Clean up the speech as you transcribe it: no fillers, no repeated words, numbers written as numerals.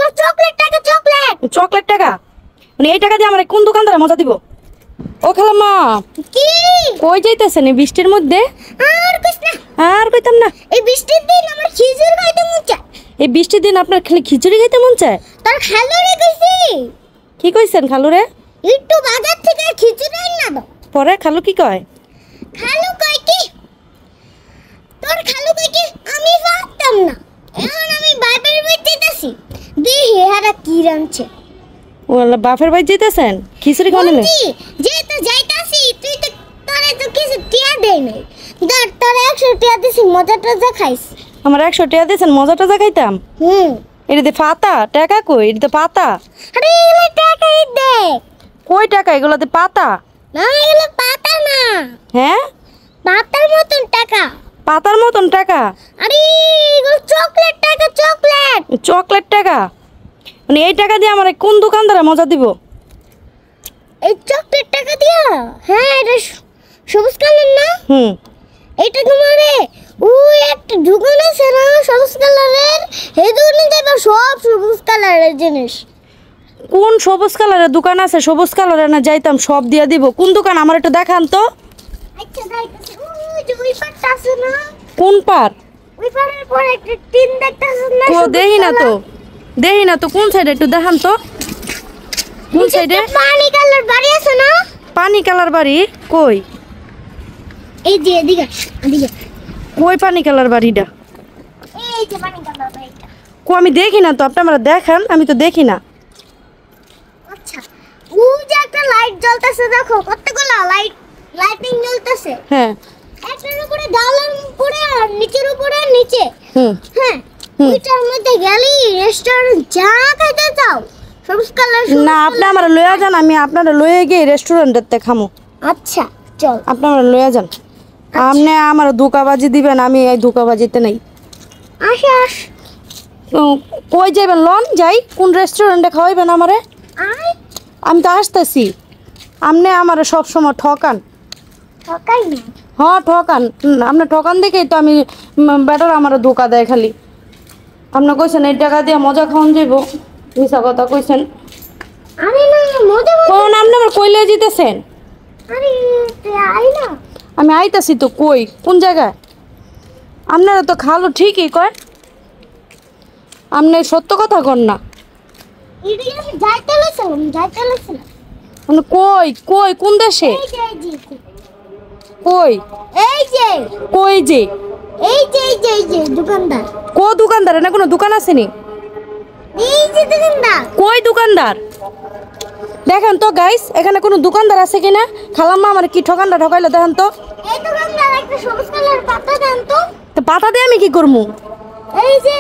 এগুলো চকলেট টাকা, chocolate. Chocolate টাকা? মানে এই টাকা দিয়ে আমরা কোন দোকানদারে মজা দিব? ও খালাম্মা, কি কই যাইতেছেন এই বৃষ্টির মধ্যে? আর কইছ না, আর কইতাম না। এই বৃষ্টির দিন আমার খিচুড়ি খাইতে মন চায়। এই বৃষ্টির দিন আপনার খালি খিচুড়ি খাইতে মন চায়? তোর খালুরে কইছি কি কইছেন খালুরে? একটু বাজার থেকে খিচুড়ি আইনা দাও। পরে খালু কি কয়? খালু কয় কি, তোর খালু কয় কি আমি পারতাম না, এখন আমি বাপের বাড়ি যাইতাছি, দেখি হারা কি রাঁধছে। ওলা বাপের বাড়ি যাইতেছেন খিচুড়ি খাওয়ানো? বলছি যে তো যাইতাছি, তুই তো তোরে তো কিছু টিয়া দেই নাই, ধর তোরে 100 টিয়া দিছি, মজা টজা খাইস। আমার 100 টাকা দিয়েছেন, মজা টজা খাইতাম? এটা দিয়ে পাতা টাকা কই? এটা তো পাতা। আরে এগুলো টাকাই দে। কই টাকা? এগুলোতে পাতা না এগুলো পাতা না, হ্যাঁ? পাতার মতন টাকা। পাতার মতন টাকা? আরে এগুলো চকলেট টাকা, চকলেট। চকলেট টাকা? মানে এই টাকা দিয়ে আমার কোন দোকানদারে মজা দিব? এই চকলেট টাকা দিয়া? হ্যাঁ এটা সবুজ কালার না? এটা তোমারে ওই একটা দোকান আছে না সবুজ কালারের, এই দোকানে যাইবা সব সবুজ কালারের জিনিস। কোন সবুজ কালারের দোকান আছে? সবুজ কালারের না যাইতাম, সব দিয়া দিব। কোন দোকান আমার একটু দেখান তো। আচ্ছা যাইতাছি, ওই যে ওই পাটটা আছে না? কোন পার? ওই পাড়ের পরে একটা টিন দেখতাছেন না? ও দেহি না তো, দেহি না তো। কোন সাইডে একটু দেখান তো, কোন সাইডে? পানি কালার বাড়ি আছে না? পানি কালার বাড়ি কই? এই যে এদিকে, এদিকে। কই পানি কালার বাড়িটা? এই যে পানি কালার বাড়িটা। কো আমি দেখি না তো, আপনি আমরা দেখান, আমি তো দেখি না। আচ্ছা ওই যে একটা লাইট জ্বলতেছে, দেখো কতগুলো লাইটিং জ্বলতেছে। হ্যাঁ। একটার উপরে ডালার উপরে আর নিচের উপরে নিচে। হুম। হ্যাঁ ওইটার মধ্যে গেলি রেস্টুরেন্ট যা খাইতে চাও সবুজ কালার। না আপনি আমার লইয়া যান, আমি আপনারা লইয়া গিয়ে রেস্টুরেন্টেতে খামো। আচ্ছা চল। আপনি আমার লইয়া যান। আপনি আমার ধোকাবাজি দিবেন, আমি এই ধোকাবাজিতে নেই। আসে আস। কই যাবেন? লন যাই। কোন রেস্টুরেন্টে খাওয়াইবেন আমারে? আয় আমি তো আসতেছি। আপনি আমার সব সময় ঠকান। ঠকাই না। হ্যাঁ ঠকান। আপনি ঠকান দেখেই তো আমি বেটার আমার ধোকা দেয় খালি। আপনি কইছেন এই টাকা দিয়ে মজা খাওয়ান যাইব, মিছা কথা কইছেন। আরে না মজা কোন আপনি আমার কইলে জিতেছেন? আরে তুই আই না। আমি আইতাছি তো। কই কোন জায়গায়? আপনারা তো খালো ঠিকই কয়, আপনি সত্য কথা কন না। এদিকে আমি যাইতে লাগছিলাম, যাইতে লাগছিলাম। মানে কই কই কোন দেশে? এই যে এই যে কই এই যে কই যে এই যে এই যে এই যে দোকানদার। কো দোকানদার? না কোনো দোকান আসেনি। এই যে দোকানদার। কই দোকানদার? দেখেন তো গাইস, এখানে কোনো দোকানদার আছে কিনা। খালাম্মা আমার কি ঠকানটা ঠকাইলো দেখেন তো। এই দোকানদার একটা সবুজ কালার পাতা দেন তো। তো পাতা দিয়ে আমি কি করবো? এই যে